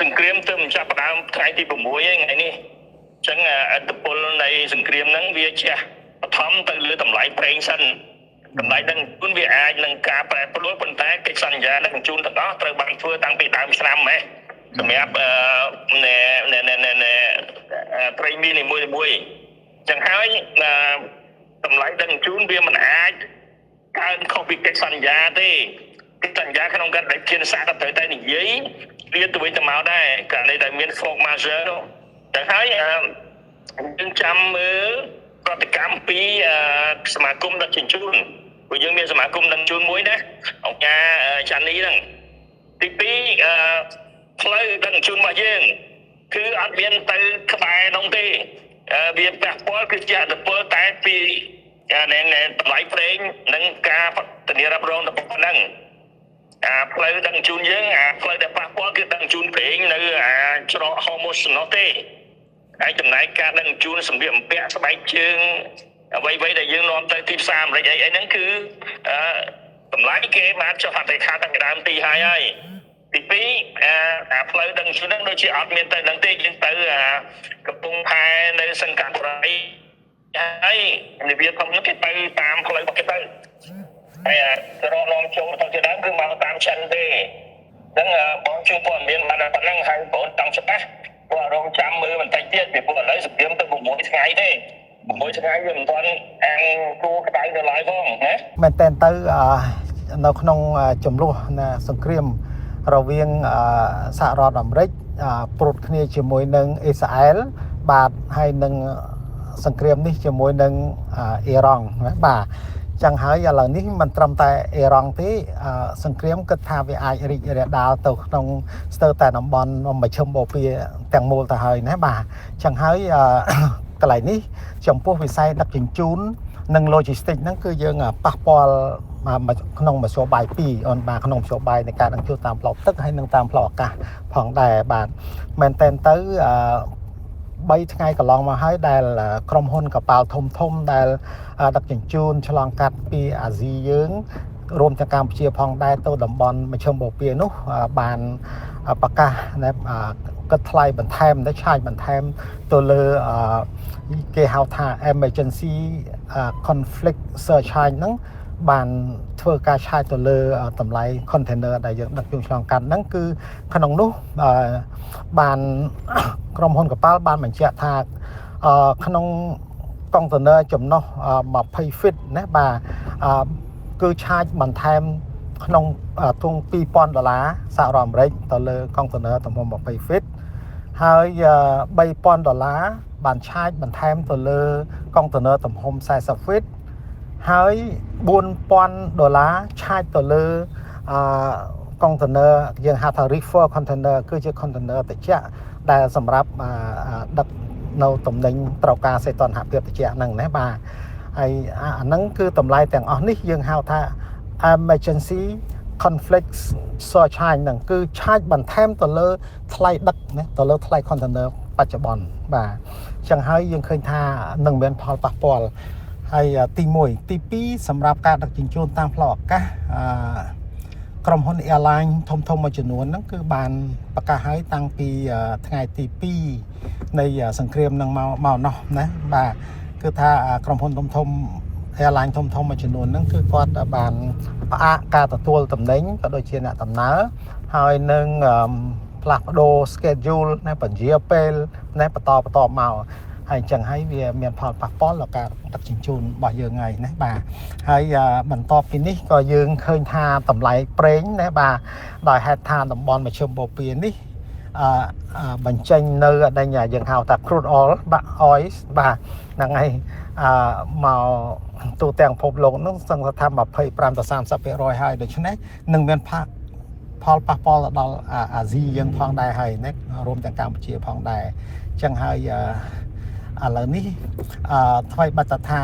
សង្គ្រាមទៅចាប់ផ្ដើមថ្ងៃទី6ហ្នឹងថ្ងៃនេះអញ្ចឹងអត្តពលនៃសង្គ្រាមហ្នឹងវាជះបឋមទៅលើតម្លៃប្រេងសិនតម្លៃដឹកជញ្ជូនវាអាចនឹងការប្រែប្រួលប៉ុន្តែកិច្ចសន្យាដឹកជញ្ជូនទាំងអស់ត្រូវបានធ្វើតាំងពីដើមឆ្នាំហ៎សម្រាប់ប្រេងមីនីមួយចឹងហើយតម្លៃដឹកជញ្ជូនវាមិនអាចកើនខុសពីកិច្ចសន្យាទេកិច្ចសន្យាក្នុងកិច្ចដែលជាសាស្ត្រត្រូវតែនិយាយវាទៅវិញទៅមកដែរករណីដែលមាន force majeure នោះចឹងហើយយើងចាំមើលប្រតិកម្មពីសមាគមដឹកជញ្ជូនព្រោះយើងមានសមាគមដឹកជញ្ជូនមួយណាអង្គការចាន់នីហ្នឹងទី2ផ្លូវដឹកជញ្ជូនរបស់យើងគឺអត់មានទៅក្បែរនោះទេវាប៉ះពាល់គឺជាអត្តពលតែពីតម្លៃប្រេងនិងការធានារ៉ាប់រងទៅប៉ុណ្ណឹងផ្លូវដឹកជញ្ជូនយើងផ្លូវដែលប៉ះពាល់គឺដឹកជញ្ជូនប្រេងនៅច្រក Hormuz នោះទេហើយចំណែកការដឹកជញ្ជូនសម្ភារបំពាក់ស្បែកជើងអ្វីៗដែលយើងនាំទៅទីផ្សារអាមេរិកអីហ្នឹងគឺតម្លៃគេបានចុះហត្ថលេខាតាំងពីដើមទីហើយទី2ផ្លូវដឹកជញ្ជូនហ្នឹងដូចជាអត់មានទៅនឹងទេយើងទៅកំពង់ផែនៅសិង្ហបុរីហើយនិវិធធំនោះគេទៅតាមផ្លូវរបស់គេទៅហើយរកនាំចូលទៅជាដើមគឺមកតាមចិនទេអញ្ចឹងបងជួយព័ត៌មានបានប៉ុណ្ណឹងហើយបងចង់ច្បាស់ព្រោះរងចាំមើលបន្តិចទៀតពីព្រោះឥឡូវសង្គ្រាមទៅ6ថ្ងៃទេ6ថ្ងៃវាមិនទាន់អានគួរក្តៅនៅឡើយផងណាមែនតើទៅនៅក្នុងចំនួនសង្គ្រាមរវាងសហរដ្ឋអាមេរិកព្រួតគ្នាជាមួយនឹងអ៊ីស្រាអែលបាទហើយនឹងសង្គ្រាមនេះជាមួយនឹងអ៊ីរ៉ង់បាទចឹងហើយឥឡូវនេះមិនត្រឹមតែអ៊ីរ៉ង់ទេសង្គ្រាមគិតថាវាអាចរីករាលដាលទៅក្នុងស្ទើរតែតំបន់មជ្ឈិមបូព៌ាទាំងមូលទៅហើយណាបាទចឹងហើយកន្លែងនេះចំពោះវិស័យដឹកជញ្ជូននិង logistics ហ្នឹងគឺយើងប៉ះពាល់ក្នុងមធ្យោបាយ2អូនបាទក្នុងមធ្យោបាយនៃការដឹកជញ្ជូនតាមផ្លូវទឹកហើយនិងតាមផ្លូវអាកាសផងដែរបាទមែនតើទៅ3ថ្ងៃកន្លងមកហើយដែលក្រុមហ៊ុនកប៉ាល់ធំដែលដឹកជញ្ជូនឆ្លងកាត់ពីអាស៊ីយើងរួមទាំងកម្ពុជាផងដែរទៅតំបន់មជ្ឈិមបូព៌ានោះបានប្រកាសគិតថ្លៃបន្ថែមទៅឆាយបន្ថែមទៅលើគេហៅថា emergency conflict surcharge ហ្នឹងបានធ្វើការឆាយទៅលើតម្លៃ container ដែលយើងដឹកជញ្ជូនឆ្លងកាត់ហ្នឹងគឺក្នុងនោះបានក្រុមហ៊ុនកប៉ាល់បានបញ្ជាក់ថាក្នុងកុងតឺន័រចំណុះ20 feet ណាបាទគឺឆាយបន្ថែមក្នុងទង$2,000សហរដ្ឋអាមេរិកទៅលើកុងតឺន័រទំហំ20 feet ហើយ$3,000បានឆាយបន្ថែមទៅលើកុងតឺន័រទំហំ40 feet ហើយ$4,000ឆាយទៅលើកុងតឺន័រយើងហៅថា reefer container គឺជា container ត្រជាក់ដែលសម្រាប់ដឹកនៅទំនិញត្រូវការសីតុណ្ហភាពត្រជាក់ហ្នឹងណាបាទហើយអាហ្នឹងគឺតម្លៃទាំងអស់នេះយើងហៅថា emergency conflict surcharge ហ្នឹងគឺឆាយបន្ថែមទៅលើថ្លៃដឹកណាទៅលើថ្លៃ container បច្ចុប្បន្នបាទអញ្ចឹងហើយយើងឃើញថានឹងមានផលប៉ះពាល់ហើយទី1ទី2សម្រាប់ការដឹកជញ្ជូនតាមផ្លូវអាកាសក្រុមហ៊ុន airline ធំមួយចំនួនហ្នឹងគឺបានប្រកាសឲ្យតាំងពីថ្ងៃទី2នៃសង្គ្រាមនឹងមកនោះណាបាទគឺថាក្រុមហ៊ុនធំ airline ធំមួយចំនួនហ្នឹងគឺគាត់បានផ្អាកការទទួលទំនិញក៏ដូចជាអ្នកដំណើរហើយនឹងផ្លាស់ប្ដូរ schedule ណាបញ្ជាពេលណាបន្តមកហើយអញ្ចឹងហើយវាមានផលប៉ះពាល់ដល់ការដឹកជញ្ជូនរបស់យើងហើយណាបាទហើយបន្ទាប់ពីនេះក៏យើងឃើញថាតម្លៃប្រេងណាបាទដោយហេតុថាតំបន់មជ្ឈិមបូព៌ានេះបញ្ចេញនៅដែលយើងហៅថា crude oil បាទ oil បាទហ្នឹងហើយមកទូទាំងពិភពលោកហ្នឹងសឹងថា25ទៅ30% ហើយដូច្នេះនឹងមានផលប៉ះពាល់ដល់អាស៊ីយើងផងដែរហើយណារួមទាំងកម្ពុជាផងដែរអញ្ចឹងហើយឥឡូវនេះថ្មីបាត់ថា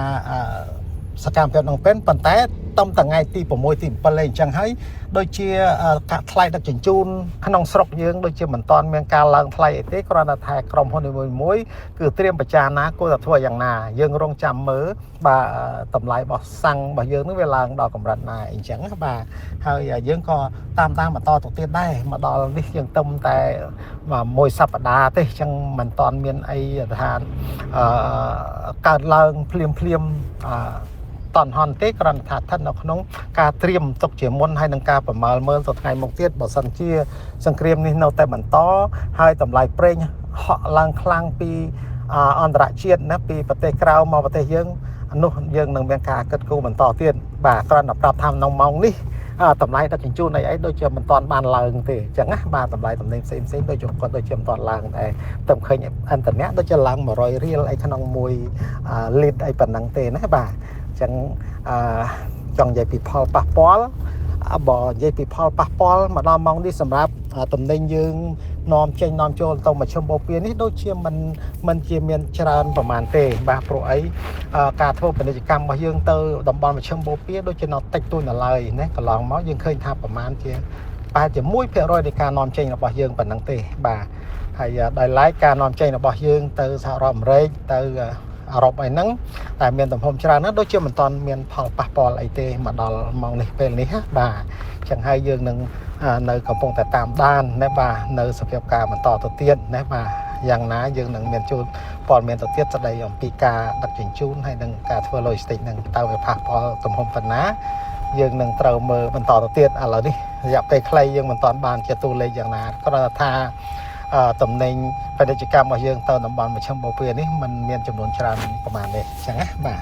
សកម្មភាពក្នុងពេលប៉ុន្តែ tâm tầng ngày ti của môi tìm lên chẳng hay đôi chia cả thay đặc chỉnh chun khăn ông sọc dương đôi chia mình toàn miền ca lăng thay thế còn là thay krom hơn mùi muối cứ tiêm bạch trà ná cô là thua dạng nà dương rong chăm mớ bà tầm lại bỏ xăng bà dương nước về làng đò cầm rạch này chẳng bà hơi dương có tam mà to tổ tiên đây mà đò đi dương tâm tại mà môi sập đá thế chẳng mình toàn miền ấy than cả lăng phimตอนฮอนเต้กรันถาท่านเอาขนมกาเตรียมตกเฉียมมนให้นังกาประมาณเมื่อสุดท้ายมกเทียดบอกสันเชียสังเกตนี่เราแต่บันต้อให้ตำลายเปร่งเหาะลังคลังปีอันตรายเชียดนะปีประเทศกราวมาประเทศยังนุยังนังเบียงกาเกิดกูบันต่อเตียนบ่ากรันปราบทำน้องมองนี่ตำลายตะกินจูในไอ้โดยเชื่อมันตอนบานลางตีจังนะบ่าตำลายตำเนมเซมโดยจุกก็โดยเชื่อมตอนลางแต่ตำเคยอันแต่เนี้ยโดยจะลางมารอยเรียลไอ้ขนมมวยลิดไอ้ปันนังเตนะบ่าchẳng chọn dây bị phao bạc bó bỏ dây bị phao bạc bó mà nó mong đi sầm ráp tầm nên dương nòm trên nòm cho tàu mà châm bò pia ní đôi chia mình chia miền trànประมาณ tê ba pro ấy cả thôเป็นกิจกรรมมาdương tơ đồng bò mà châm bò pia đôi chia nó tách tôi là lời nè còn lòng máu dương khơi tháp ประมาณ chia ba chỉ mũi phe rồi để cả nòm trên là bỏ dương phần năng tê bà hay đại lái cả nòm trên là bỏ dương từ sao ròm rây từรบไอ้นั่งแต่เมียนต่างพมชรานะโดยเชื่อมันตอนเมียนพอปะปอไอเตมาดอลมองนี่เป็นนี้ฮะบ่าจังให้ยืนหนึ่งในกระพงแต่ตามด้านนะบ่าในสภาพการมันต่อตัวเตี้ยนนะบ่าอย่างน้ายืนหนึ่งเมียนจูนปอนเมียนตัวเตี้ยจะได้ยอมปีกาดักจิงจูนให้หนึ่งการทัวร์โลจิสติกหนึ่งเตาไปพักพอต่างพมปันนะยืนหนึ่งเตาเมื่อมันต่อตัวเตี้ยนอะไรนี่อยากไปใครยืนมันตอนบานเจตุเลยอย่างน้าก็ราคาตำแหน่งเป็นกิจกรรมมาเยือนเตาน้ำบอลมาช่างโบเปียนี่มันมีจำนวนชราประมาณนี้ใช่ไหมบ่า